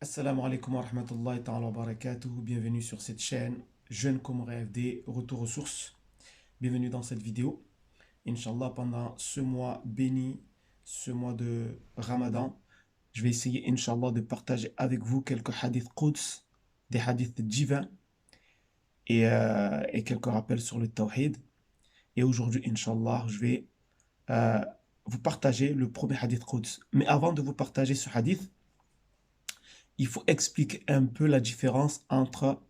Assalamu alaikum wa rahmatullahi ta'ala wa barakatuh. Bienvenue sur cette chaîne Jeune comme RFD, retour aux sources. Bienvenue dans cette vidéo. Inch'Allah, pendant ce mois béni, ce mois de Ramadan, je vais essayer, Inch'Allah, de partager avec vous quelques hadiths Quds, des hadiths divins et quelques rappels sur le Tawhid. Et aujourd'hui, Inch'Allah, je vais euh, vous partager le premier hadith Quds. Mais avant de vous partager ce hadith, il faut expliquer un peu la différence entre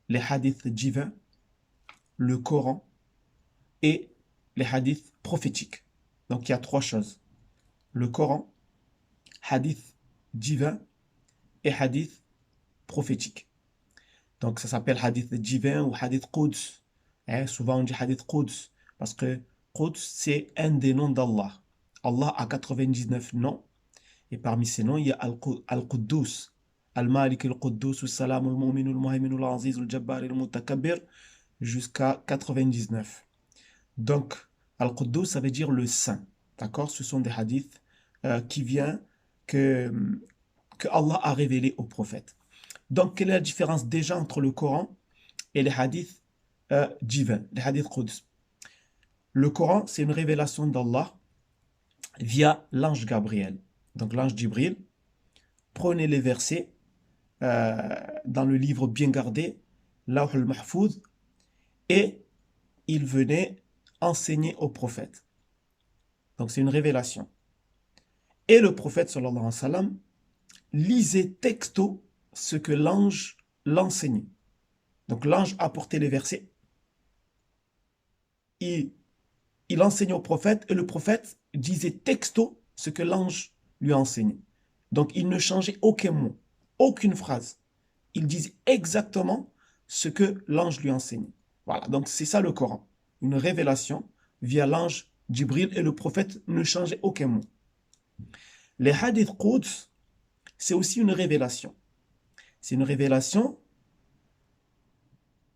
les hadiths divins, le Coran et les hadiths prophétiques. Donc il y a trois choses. Le Coran, hadith divin et hadith prophétique. Donc ça s'appelle hadith divin ou hadith Quds. Souvent on dit hadith Quds parce que Quds c'est un des noms d'Allah. Allah a 99 noms et parmi ces noms il y a Al-Quddus, Al-Malik, Al-Quddus, Al-Salam, Al-Mu'min, Al-Muhaymin, Al-Aziz, Al-Jabbar, Al-Mutakabbir jusqu'à 99. Donc, Al-Quddus, ça veut dire le saint. D'accord? Ce sont des hadiths qui viennent que, que Allah a révélés aux prophètes. Donc, quelle est la différence déjà entre le Coran et les hadiths divins, les hadiths Quds? Le Coran, c'est une révélation d'Allah via l'ange Gabriel. Donc, l'ange Jibril prenait les versets dans le livre bien gardé, Lawh al-Mahfouz, et il venait enseigner au prophète. Donc c'est une révélation. Et le prophète sallallahu alayhi wa sallam lisait texto ce que l'ange l'enseignait. Donc l'ange apportait les versets, il enseignait au prophète et le prophète disait texto ce que l'ange lui enseignait. Donc il ne changeait aucun mot, aucune phrase. Il disait exactement ce que l'ange lui enseignait. Voilà, donc c'est ça le Coran. Une révélation via l'ange Jibril et le prophète ne changeait aucun mot. Les hadiths Quds, c'est aussi une révélation. C'est une révélation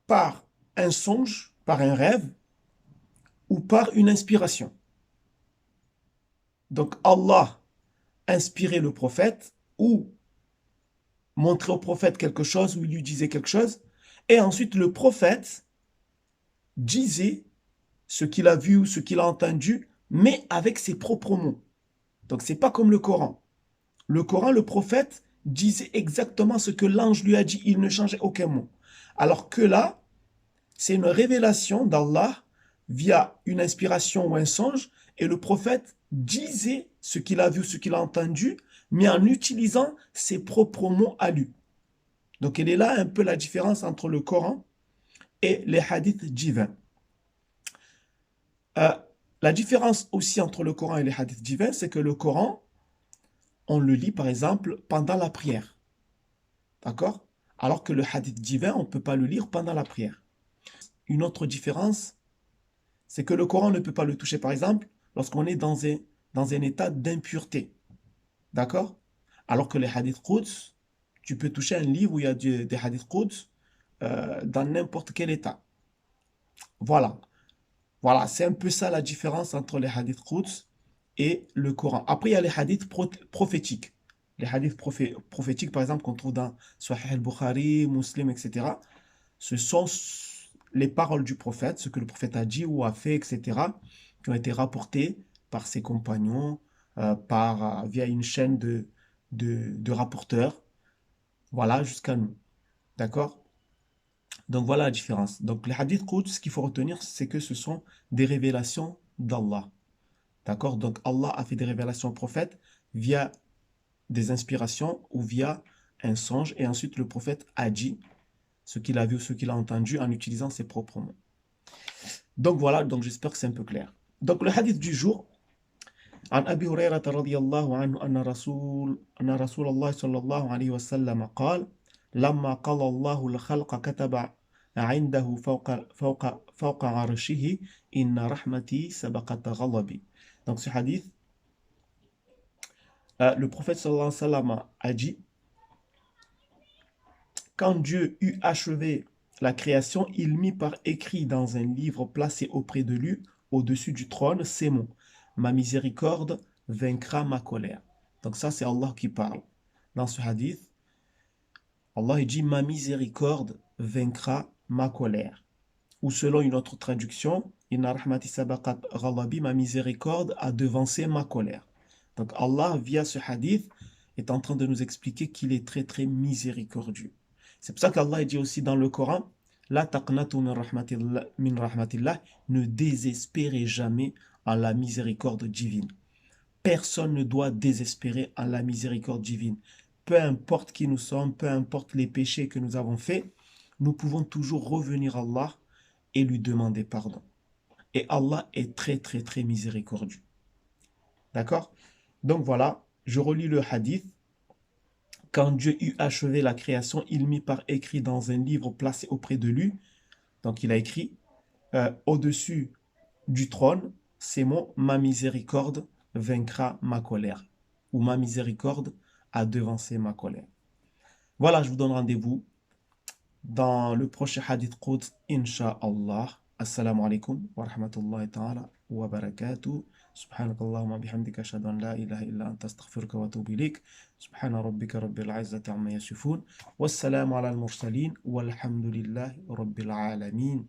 par un songe, par un rêve ou par une inspiration. Donc Allah inspirait le prophète ou montrait au prophète quelque chose ou il lui disait quelque chose et ensuite le prophète disait ce qu'il a vu ou ce qu'il a entendu mais avec ses propres mots. Donc c'est pas comme le Coran. Le Coran, le prophète disait exactement ce que l'ange lui a dit, il ne changeait aucun mot. Alors que là, c'est une révélation d'Allah via une inspiration ou un songe, et le prophète disait ce qu'il a vu, ce qu'il a entendu, mais en utilisant ses propres mots à lui. Donc elle est là un peu la différence entre le Coran et les hadiths divins. La différence aussi entre le Coran et les hadiths divins, c'est que le Coran, on le lit par exemple pendant la prière. D'accord? Alors que le hadith divin, on ne peut pas le lire pendant la prière. Une autre différence, c'est que le Coran ne peut pas le toucher par exemple lorsqu'on est dans un état d'impureté. D'accord? Alors que les hadiths Quds, tu peux toucher un livre où il y a des hadiths Quds dans n'importe quel état. Voilà. Voilà, c'est un peu ça la différence entre les hadiths Quds et le Coran. Après, il y a les hadiths prophétiques. Les hadiths prophétiques, par exemple, qu'on trouve dans Sahih al-Bukhari, Muslim, etc. Ce sont les paroles du prophète, ce que le prophète a dit ou a fait, etc., qui ont été rapportés par ses compagnons, via une chaîne de rapporteurs, voilà, jusqu'à nous. D'accord? Donc voilà la différence. Donc les hadiths Quds, ce qu'il faut retenir, c'est que ce sont des révélations d'Allah. D'accord? Donc Allah a fait des révélations au prophète via des inspirations ou via un songe. Et ensuite le prophète a dit ce qu'il a vu ou ce qu'il a entendu en utilisant ses propres mots. Donc voilà, donc j'espère que c'est un peu clair. Donc le hadith du jour. عن أبي هريرة رضي الله عنه أن رسول الله صلى الله عليه وسلم قال لما قضى الله الخلق كتب عنده فوق عرشه إن رحمتي سبقت غضبي. Donc ce hadith, le prophète sallallahu alayhi wa sallam a dit, quand Dieu eut achevé la création, il mit par écrit dans un livre placé auprès de lui, au-dessus du trône, ces mots: ma miséricorde vaincra ma colère. Donc ça, c'est Allah qui parle dans ce hadith. Allah il dit ma miséricorde vaincra ma colère. Ou selon une autre traduction, Inna rahmati sabaqat ghadabi, ma miséricorde a devancé ma colère. Donc Allah, via ce hadith, est en train de nous expliquer qu'il est très très miséricordieux. C'est pour ça qu'Allah dit aussi dans le Coran, La taqnatu min rahmatillah, ne désespérez jamais en la miséricorde divine. Personne ne doit désespérer en la miséricorde divine. Peu importe qui nous sommes, peu importe les péchés que nous avons faits, nous pouvons toujours revenir à Allah et lui demander pardon. Et Allah est très très très miséricordieux. D'accord? Donc voilà, je relis le hadith. Quand Dieu eut achevé la création, il mit par écrit dans un livre placé auprès de lui. Donc il a écrit au-dessus du trône, ces mots, ma miséricorde vaincra ma colère. Ou ma miséricorde a devancé ma colère. Voilà, je vous donne rendez-vous dans le prochain hadith Quds, Inch'Allah. Assalamu alaikum wa rahmatullahi ta'ala wa barakatuh. سبحانك اللهم وبحمدك أشهد أن لا إله إلا أنت أستغفرك وأتوب إليك سبحان ربك رب العزة عما يصفون والسلام على المرسلين والحمد لله رب العالمين